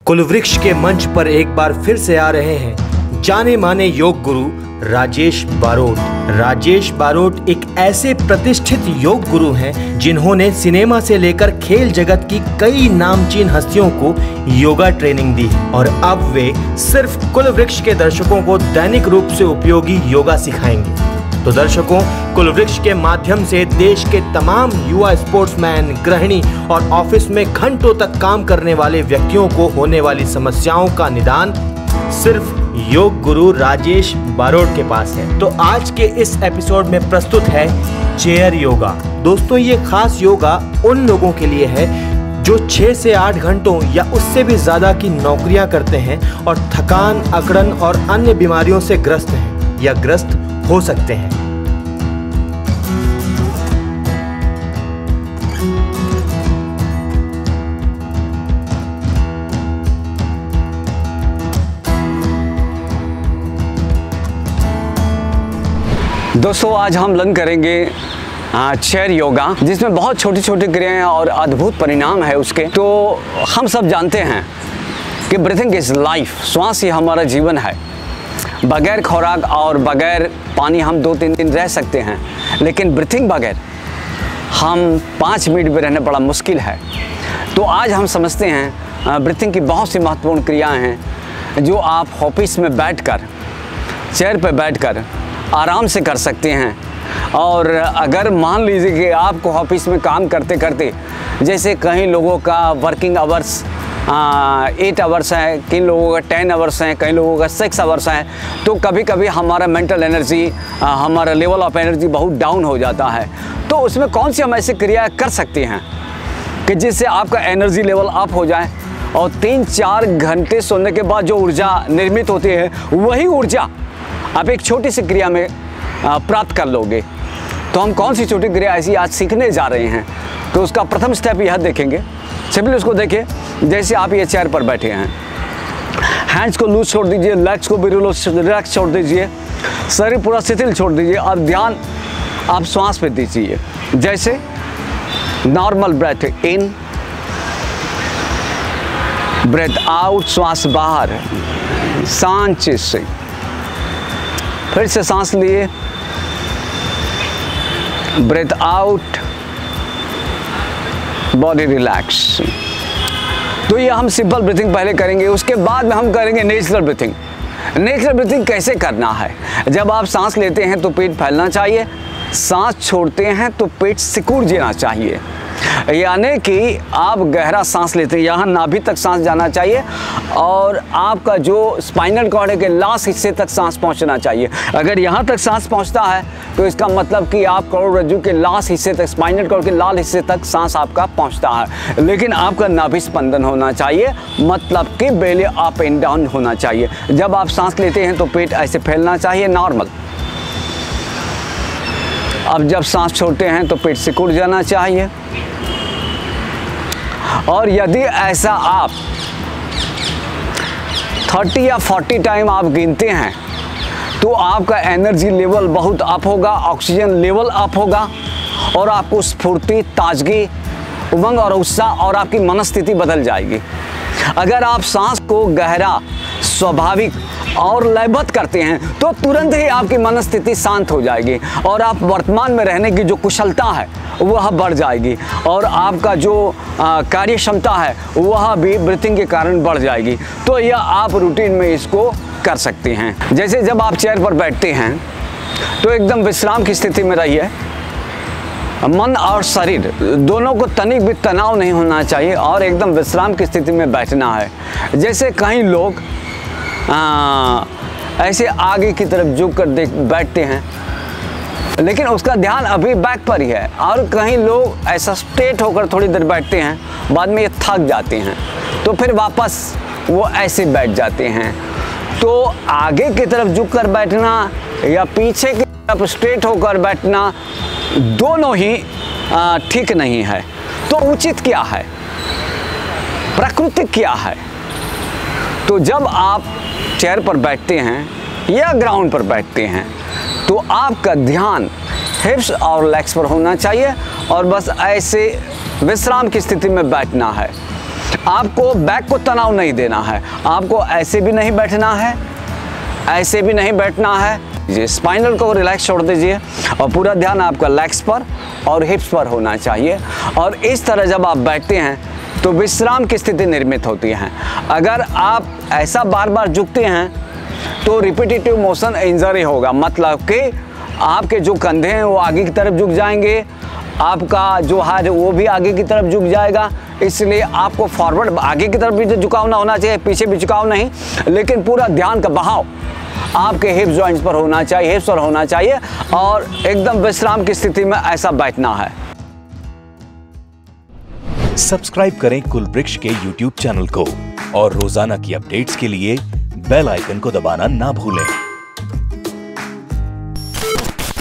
कुलवृक्ष के मंच पर एक बार फिर से आ रहे हैं जाने माने योग गुरु राजेश बारोट। राजेश बारोट एक ऐसे प्रतिष्ठित योग गुरु हैं जिन्होंने सिनेमा से लेकर खेल जगत की कई नामचीन हस्तियों को योगा ट्रेनिंग दी और अब वे सिर्फ कुलवृक्ष के दर्शकों को दैनिक रूप से उपयोगी योगा सिखाएंगे। तो दर्शकों, कुलवृक्ष के माध्यम से देश के तमाम युवा स्पोर्ट्समैन, गृहिणी और ऑफिस में घंटों तक काम करने वाले व्यक्तियों को होने वाली समस्याओं का निदान सिर्फ योग गुरु राजेश बारोट के पास है। तो आज के इस एपिसोड में प्रस्तुत है चेयर योगा। दोस्तों, ये खास योगा उन लोगों के लिए है जो 6 से 8 घंटों या उससे भी ज्यादा की नौकरियां करते हैं और थकान, अकड़न और अन्य बीमारियों से ग्रस्त हैं या ग्रस्त हो सकते हैं। दोस्तों, आज हम लर्न करेंगे चेयर योगा, जिसमें बहुत छोटी छोटी क्रियाएं और अद्भुत परिणाम है उसके। तो हम सब जानते हैं कि ब्रीथिंग इज लाइफ, श्वास ही हमारा जीवन है। बगैर खुराक और बगैर पानी हम 2-3 दिन रह सकते हैं, लेकिन ब्रीथिंग बगैर हम 5 मिनट भी रहना बड़ा मुश्किल है। तो आज हम समझते हैं ब्रीथिंग की बहुत सी महत्वपूर्ण क्रियाएं हैं जो आप ऑफिस में बैठकर, चेयर पर बैठकर आराम से कर सकते हैं। और अगर मान लीजिए कि आपको ऑफिस में काम करते करते, जैसे कई लोगों का वर्किंग आवर्स 8 आवर्स है, कई लोगों का 10 आवर्स हैं, कई लोगों का 6 आवर्स हैं, तो कभी कभी हमारा मेंटल एनर्जी, हमारा लेवल ऑफ एनर्जी बहुत डाउन हो जाता है। तो उसमें कौन सी हम ऐसी क्रिया कर सकते हैं कि जिससे आपका एनर्जी लेवल अप हो जाए और 3-4 घंटे सोने के बाद जो ऊर्जा निर्मित होती है, वही ऊर्जा आप एक छोटी सी क्रिया में प्राप्त कर लोगे। तो हम कौन सी छोटी क्रिया ऐसी आज सीखने जा रहे हैं। तो उसका प्रथम स्टेप यह देखेंगे। सिंपली उसको देखिए, जैसे आप ये चेयर पर बैठे हैं, हैंड्स को लूज छोड़ दीजिए, लेग्स को भी रिलैक्स छोड़ दीजिए, शरीर पूरा शिथिल छोड़ दीजिए और ध्यान आप श्वास पे दीजिए। जैसे normal breath in, breath out, श्वास बाहर शांत से, फिर से सांस लिए, ब्रेथ आउट, बॉडी रिलैक्स। तो ये हम सिंपल ब्रीथिंग पहले करेंगे, उसके बाद में हम करेंगे नेचुरल ब्रीथिंग। नेचुरल ब्रीथिंग कैसे करना है? जब आप सांस लेते हैं तो पेट फैलना चाहिए, सांस छोड़ते हैं तो पेट सिकुड़ जाना चाहिए। यानी कि आप गहरा सांस लेते हैं, यहाँ नाभि तक सांस जाना चाहिए और आपका जो स्पाइनल कॉर्ड है के लास्ट हिस्से तक सांस पहुँचना चाहिए। अगर यहाँ तक सांस पहुँचता है तो इसका मतलब कि आप करोड़रज्जु के लास्ट हिस्से तक, स्पाइनल कॉर्ड के लाल हिस्से तक सांस आपका पहुँचता है। लेकिन आपका नाभि स्पंदन होना चाहिए, मतलब कि बेली अप एंड डाउन होना चाहिए। जब आप सांस लेते हैं तो पेट ऐसे फैलना चाहिए, नॉर्मल। अब जब सांस छोड़ते हैं तो पेट सिकुड़ जाना चाहिए। और यदि ऐसा आप 30 या 40 टाइम आप गिनते हैं तो आपका एनर्जी लेवल बहुत अप होगा, ऑक्सीजन लेवल अप होगा और आपको स्फूर्ति, ताजगी, उमंग और उत्साह और आपकी मनस्थिति बदल जाएगी। अगर आप सांस को गहरा, स्वाभाविक और लयबद्ध करते हैं तो तुरंत ही आपकी मनस्थिति शांत हो जाएगी और आप वर्तमान में रहने की जो कुशलता है वह बढ़ जाएगी और आपका जो कार्य क्षमता है वह भी ब्रीथिंग के कारण बढ़ जाएगी। तो यह आप रूटीन में इसको कर सकते हैं। जैसे जब आप चेयर पर बैठते हैं तो एकदम विश्राम की स्थिति में रहिए। मन और शरीर दोनों को तनिक भी तनाव नहीं होना चाहिए और एकदम विश्राम की स्थिति में बैठना है। जैसे कई लोग ऐसे आगे की तरफ झुक कर बैठते हैं, लेकिन उसका ध्यान अभी बैक पर ही है। और कई लोग ऐसा स्ट्रेट होकर थोड़ी देर बैठते हैं, बाद में ये थक जाते हैं तो फिर वापस वो ऐसे बैठ जाते हैं। तो आगे की तरफ झुक कर बैठना या पीछे की तरफ स्ट्रेट होकर बैठना, दोनों ही ठीक नहीं है। तो उचित क्या है, प्राकृतिक क्या है? तो जब आप चेयर पर बैठते हैं या ग्राउंड पर बैठते हैं तो आपका ध्यान हिप्स और लेग्स पर होना चाहिए और बस ऐसे विश्राम की स्थिति में बैठना है। आपको बैक को तनाव नहीं देना है, आपको ऐसे भी नहीं बैठना है, ऐसे भी नहीं बैठना है। ये स्पाइनल को रिलैक्स छोड़ दीजिए और पूरा ध्यान आपका लेग्स पर और हिप्स पर होना चाहिए। और इस तरह जब आप बैठते हैं तो विश्राम की स्थिति निर्मित होती है। अगर आप ऐसा बार बार झुकते हैं तो रिपीटेटिव मोशन इंजरी होगा, मतलब कि आपके जो कंधे हैं वो आगे की तरफ झुक जाएंगे, आपका जो हाथ है वो भी आगे की तरफ झुक जाएगा। इसलिए आपको फॉरवर्ड आगे की तरफ भी झुकाव ना होना चाहिए, पीछे भी झुकाव नहीं, लेकिन पूरा ध्यान का बहाव आपके हिप जॉइंट्स पर होना चाहिए, हिप्स पर होना चाहिए और एकदम विश्राम की स्थिति में ऐसा बैठना है। सब्सक्राइब करें कुलवृक्ष के YouTube चैनल को और रोजाना की अपडेट्स के लिए बेल आइकन को दबाना ना भूलें।